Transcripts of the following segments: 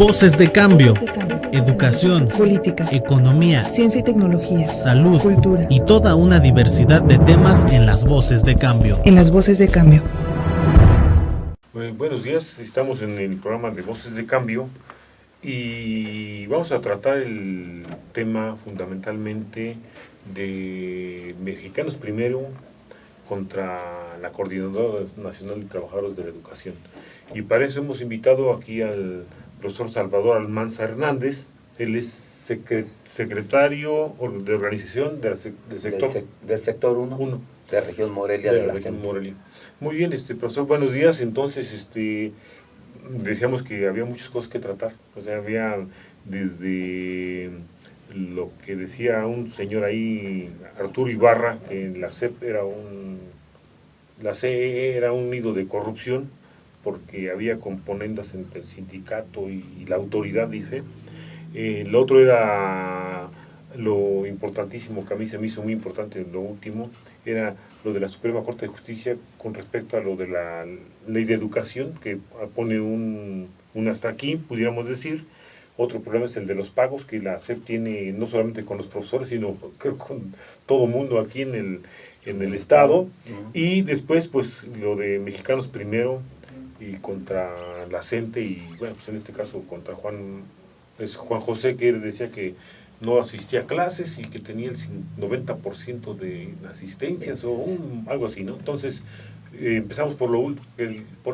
Voces de cambio, educación, política, economía, ciencia y tecnología, salud, cultura y toda una diversidad de temas en las Voces de Cambio. En las Voces de Cambio. Buenos días, estamos en el programa de Voces de Cambio y vamos a tratar el tema fundamentalmente de Mexicanos Primero contra la Coordinadora Nacional de Trabajadores de la Educación. Y para eso hemos invitado aquí al profesor Salvador Almanza Hernández. Él es secretario de organización del sector 1 de Región Morelia de la región Morelia. Muy bien, profesor, buenos días. Entonces, decíamos que había muchas cosas que tratar. O sea, había desde lo que decía un señor ahí, Arturo Ibarra, que la CEP era la CE era un nido de corrupción, porque había componendas entre el sindicato y la autoridad, dice. Lo otro era lo importantísimo, que a mí se me hizo muy importante, lo último, era lo de la Suprema Corte de Justicia con respecto a lo de la ley de educación, que pone un hasta aquí, pudiéramos decir. Otro problema es el de los pagos, que la SEP tiene no solamente con los profesores, sino creo con todo mundo aquí en el Estado. Y después, pues, lo de Mexicanos Primero y contra la CENTE, y bueno, pues en este caso contra Juan José, que decía que no asistía a clases y que tenía el 90% de asistencias o algo así, ¿no? Entonces, empezamos por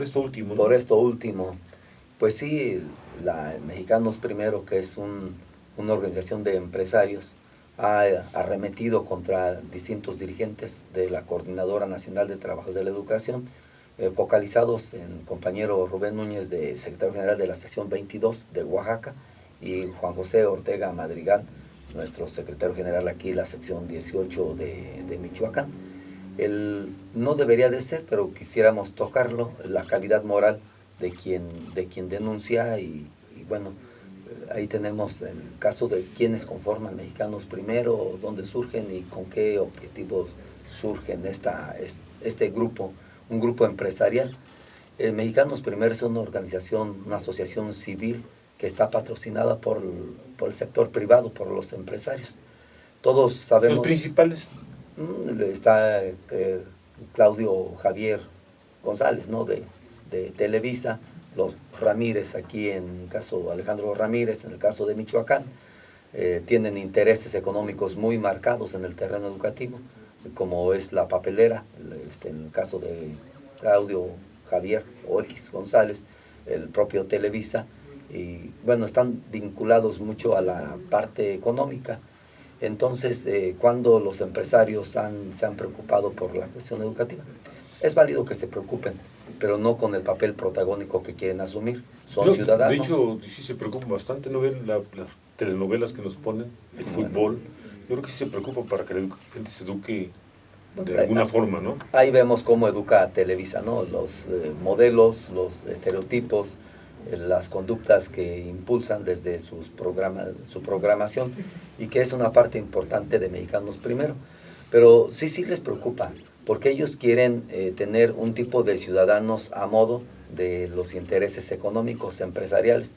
esto último, ¿no? Por esto último, pues sí, Mexicanos Primero, que es una organización de empresarios, ha arremetido contra distintos dirigentes de la Coordinadora Nacional de Trabajos de la Educación, focalizados en el compañero Rubén Núñez, de secretario general de la sección 22 de Oaxaca, y Juan José Ortega Madrigal, nuestro secretario general aquí, la sección 18 de Michoacán. No debería de ser, pero quisiéramos tocarlo, la calidad moral de quien denuncia, y bueno, ahí tenemos el caso de quienes conforman Mexicanos Primero, dónde surgen y con qué objetivos surgen este grupo, un grupo empresarial. Mexicanos Primero es una organización, una asociación civil que está patrocinada por el sector privado, por los empresarios. Todos sabemos... ¿Los principales? Está Claudio Javier González, ¿no?, de Televisa, los Ramírez aquí, en el caso Alejandro Ramírez, en el caso de Michoacán, tienen intereses económicos muy marcados en el terreno educativo, como es la papelera, en el caso de Claudio Javier o X González, el propio Televisa, y bueno, están vinculados mucho a la parte económica. Entonces, cuando los empresarios se han preocupado por la cuestión educativa, es válido que se preocupen, pero no con el papel protagónico que quieren asumir. Son ciudadanos. De hecho, sí se preocupan bastante, ¿no ven las telenovelas que nos ponen, el fútbol? Yo creo que sí se preocupan para que la gente se eduque de alguna forma, ¿no? Ahí vemos cómo educa Televisa, ¿no? Los modelos, los estereotipos, las conductas que impulsan desde su programación, y que es una parte importante de Mexicanos Primero. Pero sí les preocupa, porque ellos quieren tener un tipo de ciudadanos a modo de los intereses económicos, empresariales,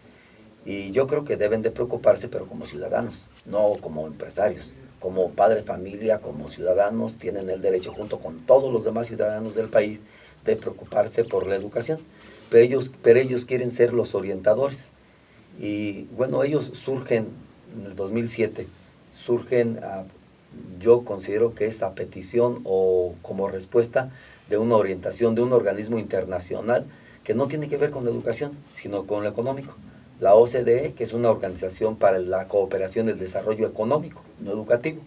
y yo creo que deben de preocuparse, pero como ciudadanos, no como empresarios. Como padre de familia, como ciudadanos, tienen el derecho, junto con todos los demás ciudadanos del país, de preocuparse por la educación. Pero ellos quieren ser los orientadores. Y bueno, ellos surgen en el 2007, yo considero que es a petición o como respuesta de una orientación de un organismo internacional que no tiene que ver con la educación, sino con lo económico. La OCDE, que es una organización para la cooperación y el desarrollo económico, no educativo.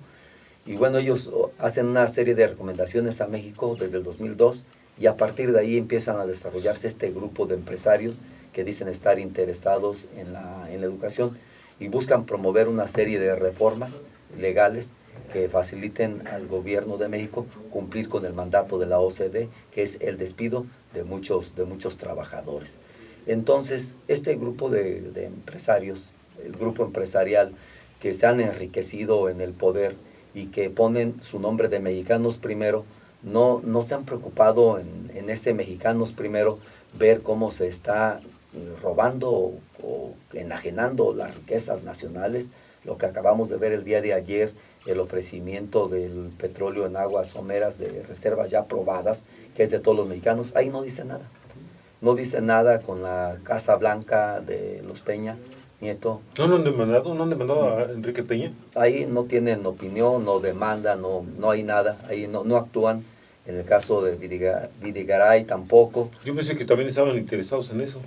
Y bueno, ellos hacen una serie de recomendaciones a México desde el 2002, y a partir de ahí empiezan a desarrollarse este grupo de empresarios que dicen estar interesados en la educación, y buscan promover una serie de reformas legales que faciliten al gobierno de México cumplir con el mandato de la OCDE, que es el despido de muchos trabajadores. Entonces, este grupo de empresarios, el grupo empresarial que se han enriquecido en el poder y que ponen su nombre de Mexicanos Primero, no se han preocupado en ese Mexicanos Primero ver cómo se está robando o enajenando las riquezas nacionales. Lo que acabamos de ver el día de ayer, el ofrecimiento del petróleo en aguas someras de reservas ya probadas, que es de todos los mexicanos, ahí no dice nada. No dice nada con la Casa Blanca de los Peña Nieto. ¿No han demandado a Enrique Peña? Ahí no tienen opinión, no demandan, no hay nada, ahí no actúan. En el caso de Videgaray tampoco. Yo pensé que también estaban interesados en eso.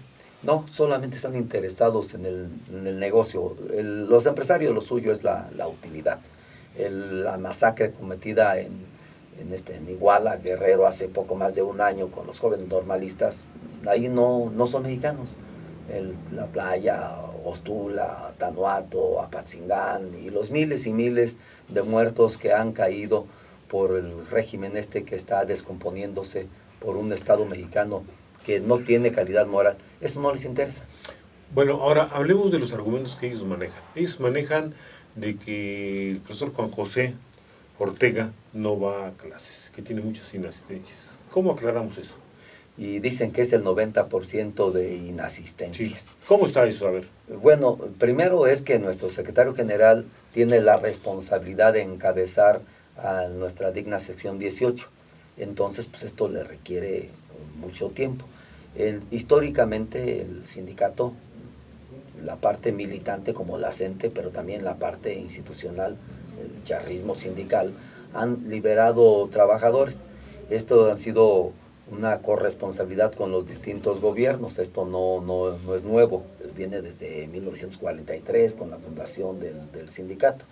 No, solamente están interesados en el negocio. Los empresarios, lo suyo es la utilidad. La masacre cometida en Iguala, Guerrero, hace poco más de un año con los jóvenes normalistas, ahí no son mexicanos. La playa, Ostula, Tanuato, Apatzingán y los miles y miles de muertos que han caído por el régimen que está descomponiéndose, por un Estado mexicano que no tiene calidad moral. Eso no les interesa. Bueno, ahora hablemos de los argumentos que ellos manejan. Ellos manejan de que el profesor Juan José Ortega no va a clases, que tiene muchas inasistencias. ¿Cómo aclaramos eso? Y dicen que es el 90% de inasistencias. Sí. ¿Cómo está eso? A ver. Bueno, primero es que nuestro secretario general tiene la responsabilidad de encabezar a nuestra digna sección 18. Entonces, pues esto le requiere mucho tiempo. Históricamente el sindicato, la parte militante como la CENTE, pero también la parte institucional, el charrismo sindical, han liberado trabajadores. Esto ha sido una corresponsabilidad con los distintos gobiernos. Esto no es nuevo, viene desde 1943 con la fundación del sindicato.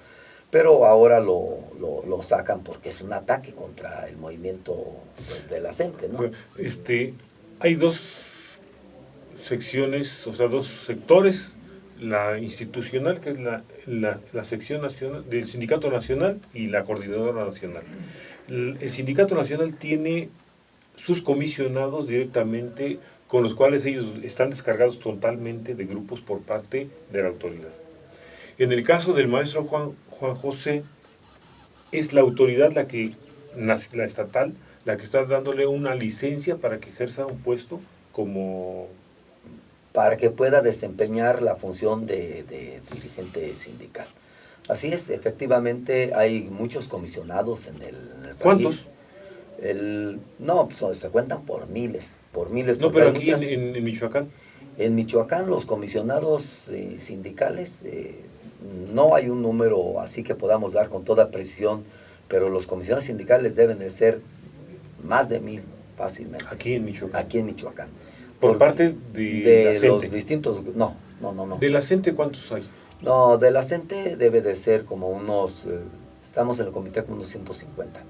Pero ahora lo sacan porque es un ataque contra el movimiento de la CENTE, ¿no? Hay dos secciones, o sea, dos sectores, la institucional, que es la sección nacional del Sindicato Nacional, y la Coordinadora Nacional. El Sindicato Nacional tiene sus comisionados directamente, con los cuales ellos están descargados totalmente de grupos por parte de la autoridad. En el caso del maestro Juan José, es la autoridad la estatal, la que está dándole una licencia para que ejerza un puesto como... Para que pueda desempeñar la función de dirigente sindical. Así es, efectivamente hay muchos comisionados en el país. ¿Cuántos? No, pues se cuentan por miles. No, pero aquí en Michoacán. En Michoacán los comisionados sindicales, no hay un número así que podamos dar con toda precisión, pero los comisionados sindicales deben de ser más de 1,000 fácilmente. Aquí en Michoacán. Aquí en Michoacán. Por parte de la los CENTE. distintos... No. ¿De la CENTE cuántos hay? No, de la CENTE debe de ser como unos... estamos en el comité con unos 150.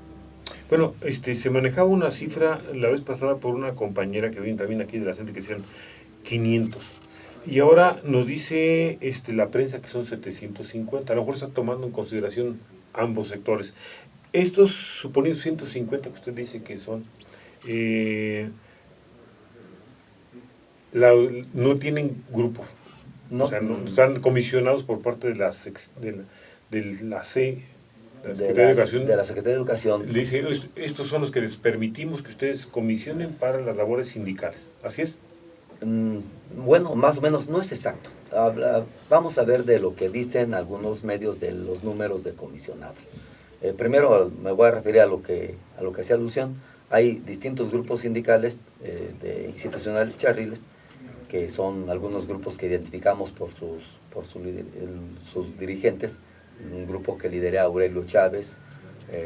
Bueno, se manejaba una cifra la vez pasada por una compañera que viene también aquí de la CENTE que decían 500. Y ahora nos dice la prensa que son 750. A lo mejor está tomando en consideración ambos sectores. Estos, suponiendo 150 que usted dice que son, no tienen grupo. No. O sea, no están comisionados por parte de la C, de la Secretaría de Educación. Le dice, estos son los que les permitimos que ustedes comisionen para las labores sindicales. ¿Así es? Bueno, más o menos, no es exacto. Vamos a ver de lo que dicen algunos medios de los números de comisionados. Primero me voy a referir a lo que hacía alusión. Hay distintos grupos sindicales de institucionales charriles, que son algunos grupos que identificamos por sus dirigentes. Un grupo que lidera Aurelio Chávez,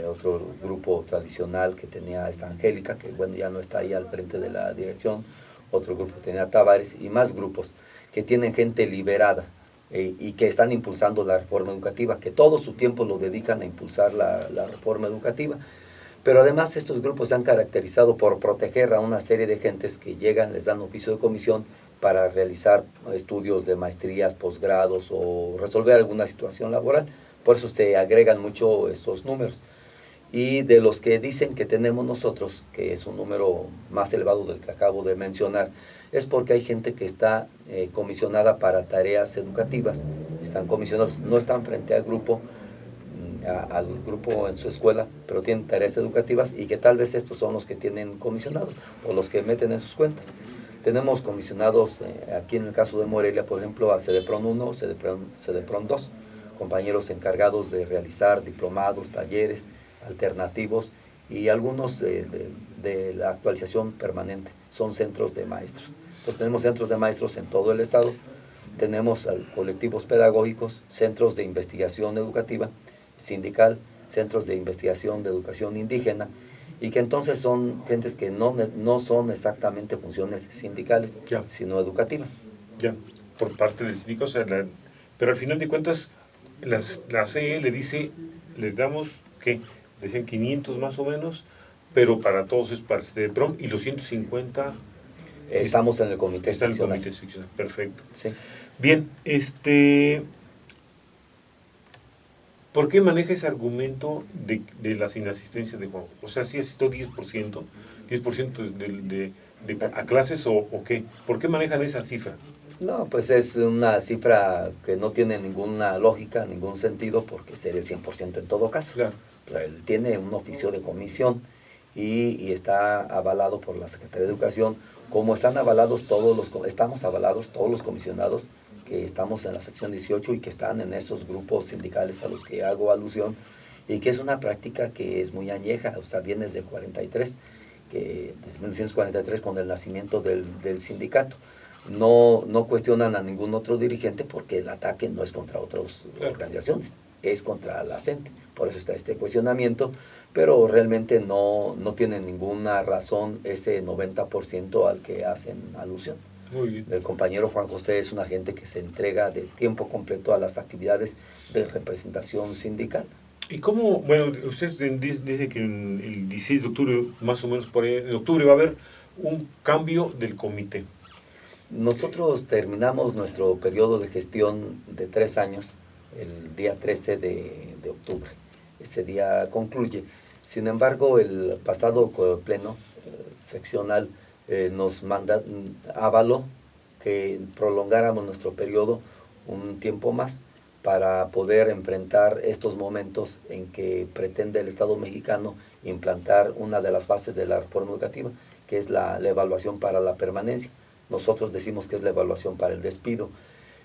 otro grupo tradicional que tenía esta Angélica, que bueno, ya no está ahí al frente de la dirección, otro grupo que tenía Tavares, y más grupos que tienen gente liberada y que están impulsando la reforma educativa, que todo su tiempo lo dedican a impulsar la reforma educativa. Pero además estos grupos se han caracterizado por proteger a una serie de gentes que llegan, les dan oficio de comisión para realizar estudios de maestrías, posgrados o resolver alguna situación laboral. Por eso se agregan mucho estos números. Y de los que dicen que tenemos nosotros, que es un número más elevado del que acabo de mencionar, es porque hay gente que está comisionada para tareas educativas. Están comisionados, no están frente al grupo en su escuela, pero tienen tareas educativas y que tal vez estos son los que tienen comisionados o los que meten en sus cuentas. Tenemos comisionados, aquí en el caso de Morelia, por ejemplo, a CDPRON 1, CDPRON 2, compañeros encargados de realizar diplomados, talleres alternativos y algunos de la actualización permanente. Son centros de maestros. Entonces tenemos centros de maestros en todo el estado, tenemos colectivos pedagógicos, centros de investigación educativa, sindical, centros de investigación de educación indígena, y que entonces son gentes que no son exactamente funciones sindicales, Ya. sino educativas. Ya, por parte del sindicato, o sea, pero al final de cuentas, la CE le dice, les damos, ¿qué? Decían 500 más o menos, pero para todos es para de prom, y los 150... Estamos en el comité está en el seccional. comité seccional, perfecto. Sí. Bien, ¿por qué maneja ese argumento de las inasistencias de Juan? O sea, ¿sí asistió 10% a clases o qué? ¿Por qué manejan esa cifra? No, pues es una cifra que no tiene ninguna lógica, ningún sentido, porque sería el 100% en todo caso. Claro. O sea, él tiene un oficio de comisión y está avalado por la Secretaría de Educación, como están avalados estamos avalados todos los comisionados que estamos en la sección 18 y que están en esos grupos sindicales a los que hago alusión, y que es una práctica que es muy añeja, o sea, viene desde 43, desde 1943, con el nacimiento del sindicato. No cuestionan a ningún otro dirigente porque el ataque no es contra otras organizaciones, es contra la CENTE. Por eso está este cuestionamiento, pero realmente no tiene ninguna razón ese 90% al que hacen alusión. Muy bien. El compañero Juan José es un agente que se entrega de tiempo completo a las actividades de representación sindical. ¿Y cómo, bueno, usted dice que el 16 de octubre, más o menos por ahí, en octubre va a haber un cambio del comité? Nosotros terminamos nuestro periodo de gestión de 3 años el día 13 de octubre. Ese día concluye. Sin embargo, el pasado pleno seccional nos avaló que prolongáramos nuestro periodo un tiempo más para poder enfrentar estos momentos en que pretende el Estado mexicano implantar una de las bases de la reforma educativa, que es la evaluación para la permanencia. Nosotros decimos que es la evaluación para el despido.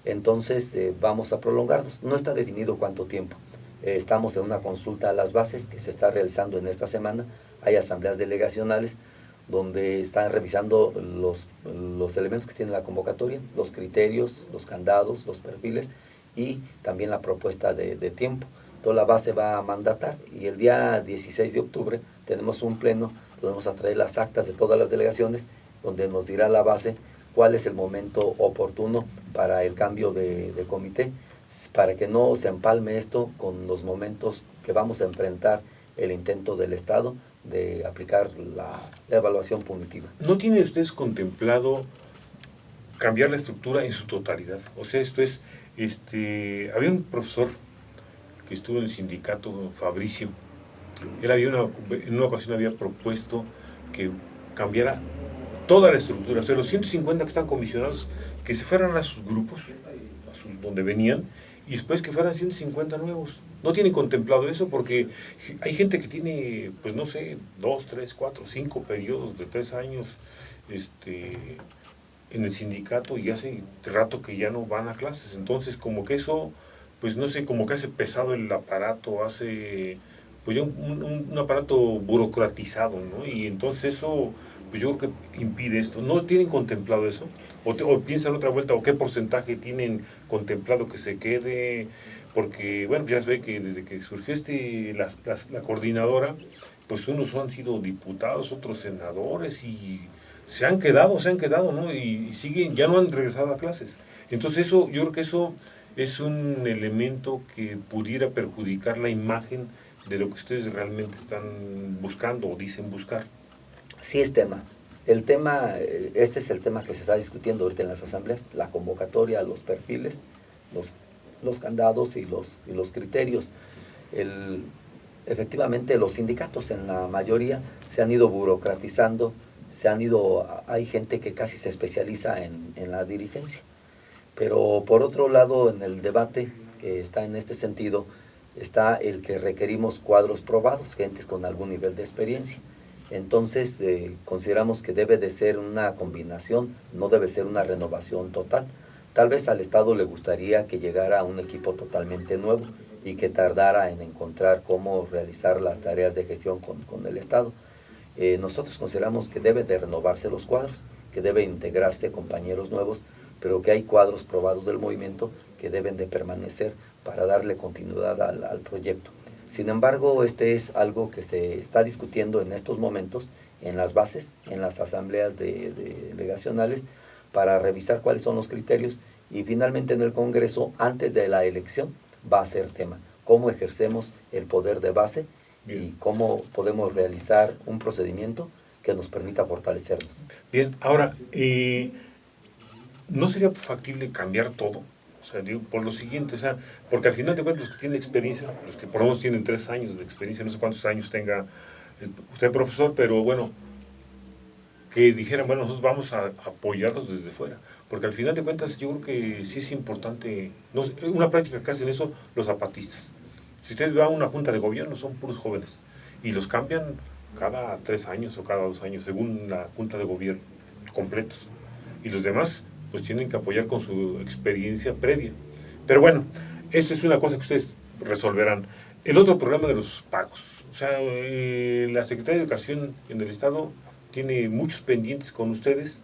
Entonces vamos a prolongarnos. No está definido cuánto tiempo. Estamos en una consulta a las bases que se está realizando en esta semana. Hay asambleas delegacionales donde están revisando los elementos que tiene la convocatoria, los criterios, los candados, los perfiles y también la propuesta de tiempo. Toda la base va a mandatar y el día 16 de octubre tenemos un pleno donde vamos a traer las actas de todas las delegaciones, donde nos dirá la base cuál es el momento oportuno para el cambio de comité, para que no se empalme esto con los momentos que vamos a enfrentar el intento del Estado de aplicar la evaluación punitiva. ¿No tienen ustedes contemplado cambiar la estructura en su totalidad? O sea, esto es, había un profesor que estuvo en el sindicato, Fabricio. Él en una ocasión había propuesto que cambiara toda la estructura, o sea, los 150 que están comisionados, que se fueran a sus grupos, donde venían, y después que fueran 150 nuevos. No tienen contemplado eso porque hay gente que tiene, pues no sé, 2, 3, 4, 5 periodos de 3 años en el sindicato y hace rato que ya no van a clases. Entonces, como que eso, pues no sé, como que hace pesado el aparato, hace pues ya un aparato burocratizado, ¿no? Y entonces eso, pues yo creo que impide esto. ¿No tienen contemplado eso? ¿O piensan otra vuelta? ¿O qué porcentaje tienen contemplado que se quede? Porque, bueno, ya se ve que desde que surgió la coordinadora, pues unos han sido diputados, otros senadores, y se han quedado, ¿no? Y siguen, ya no han regresado a clases. Entonces eso, yo creo que eso es un elemento que pudiera perjudicar la imagen de lo que ustedes realmente están buscando o dicen buscar. Sí es tema. Este es el tema que se está discutiendo ahorita en las asambleas, la convocatoria, los perfiles, los candados y los criterios. Efectivamente, los sindicatos en la mayoría se han ido burocratizando, hay gente que casi se especializa en la dirigencia. Pero por otro lado, en el debate que está en este sentido, está el que requerimos cuadros probados, gentes con algún nivel de experiencia. Entonces, consideramos que debe de ser una combinación, no debe ser una renovación total. Tal vez al Estado le gustaría que llegara un equipo totalmente nuevo y que tardara en encontrar cómo realizar las tareas de gestión con el Estado. Nosotros consideramos que deben de renovarse los cuadros, que deben integrarse compañeros nuevos, pero que hay cuadros probados del movimiento que deben de permanecer para darle continuidad al proyecto. Sin embargo, este es algo que se está discutiendo en estos momentos en las bases, en las asambleas delegacionales, para revisar cuáles son los criterios y finalmente en el Congreso, antes de la elección, va a ser tema. Cómo ejercemos el poder de base y cómo podemos realizar un procedimiento que nos permita fortalecernos. Bien, ahora, ¿no sería factible cambiar todo? O sea, digo, por lo siguiente, o sea, porque al final de cuentas los que tienen experiencia, los que por lo menos tienen 3 años de experiencia, no sé cuántos años tenga usted profesor, pero bueno, que dijeran, bueno, nosotros vamos a apoyarlos desde fuera, porque al final de cuentas yo creo que sí es importante, no, una práctica que hacen eso los zapatistas. Si ustedes van a una junta de gobierno, son puros jóvenes, y los cambian cada 3 años o cada 2 años, según la junta de gobierno, completos, y los demás pues tienen que apoyar con su experiencia previa. Pero bueno, eso es una cosa que ustedes resolverán. El otro problema de los pagos, o sea, la Secretaría de Educación en el Estado tiene muchos pendientes con ustedes,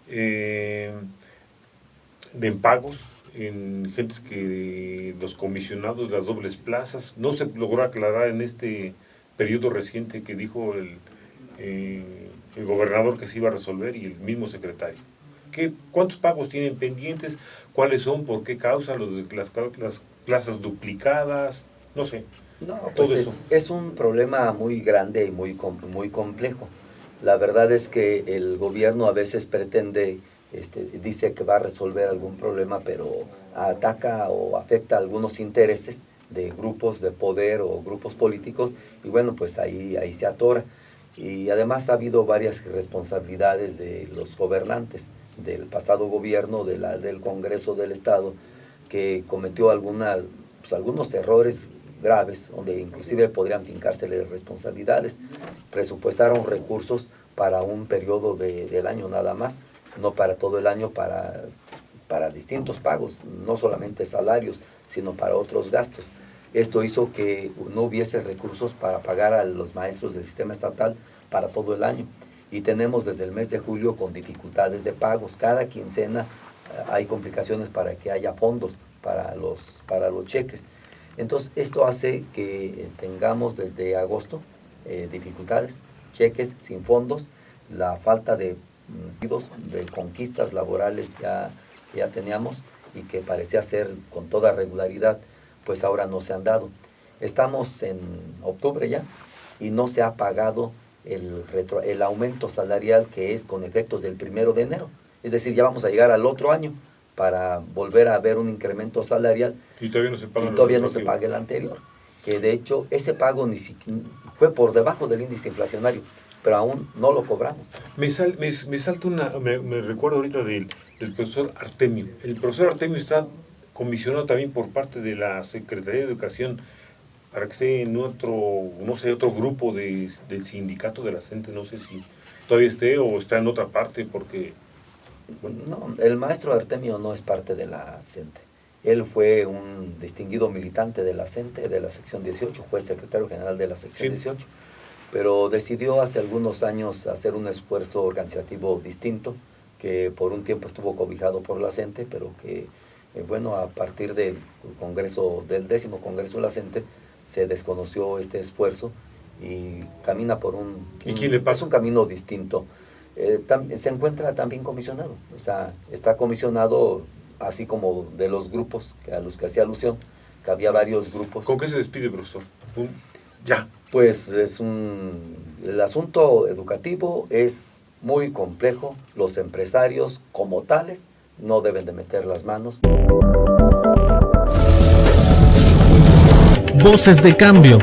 en pagos, en gentes que los comisionados, las dobles plazas, no se logró aclarar en este periodo reciente que dijo el gobernador que se iba a resolver y el mismo secretario. ¿Cuántos pagos tienen pendientes? ¿Cuáles son? ¿Por qué causa? Las plazas duplicadas, no sé. No, pues es un problema muy grande y muy complejo. La verdad es que el gobierno a veces pretende, dice que va a resolver algún problema, pero ataca o afecta a algunos intereses de grupos de poder o grupos políticos, y bueno, pues ahí se atora. Y además ha habido varias responsabilidades de los gobernantes del pasado gobierno, del Congreso del Estado, que cometió algunos errores graves, donde inclusive podrían fincársele responsabilidades. Presupuestaron recursos para un periodo del año nada más, no para todo el año, para distintos pagos, no solamente salarios, sino para otros gastos. Esto hizo que no hubiese recursos para pagar a los maestros del sistema estatal para todo el año. Y tenemos desde el mes de julio con dificultades de pagos. Cada quincena hay complicaciones para que haya fondos para los cheques. Entonces, esto hace que tengamos desde agosto dificultades, cheques sin fondos, la falta de conquistas laborales que ya teníamos y que parecía ser con toda regularidad, pues ahora no se han dado. Estamos en octubre ya y no se ha pagado el aumento salarial que es con efectos del 1 de enero. Es decir, ya vamos a llegar al otro año para volver a ver un incremento salarial y todavía no se paga el anterior, que de hecho ese pago ni siquiera fue por debajo del índice inflacionario, pero aún no lo cobramos. Me recuerdo ahorita del profesor Artemio. El profesor Artemio está comisionado también por parte de la Secretaría de Educación para que esté en otro grupo del sindicato de la CENTE, no sé si todavía esté o está en otra parte, porque... Bueno. No, el maestro Artemio no es parte de la CENTE. Él fue un distinguido militante de la CENTE, de la sección 18, fue secretario general de la sección 18, pero decidió hace algunos años hacer un esfuerzo organizativo distinto, que por un tiempo estuvo cobijado por la CENTE, pero que, a partir del 10º Congreso de la CENTE, se desconoció este esfuerzo y camina por ¿Y quién le pasa? Es un camino distinto. Se encuentra también comisionado, o sea, está comisionado así como de los grupos a los que hacía alusión, que había varios grupos. ¿Con qué se despide, profesor? Ya. Pues el asunto educativo es muy complejo, los empresarios como tales no deben de meter las manos. Voces de cambio.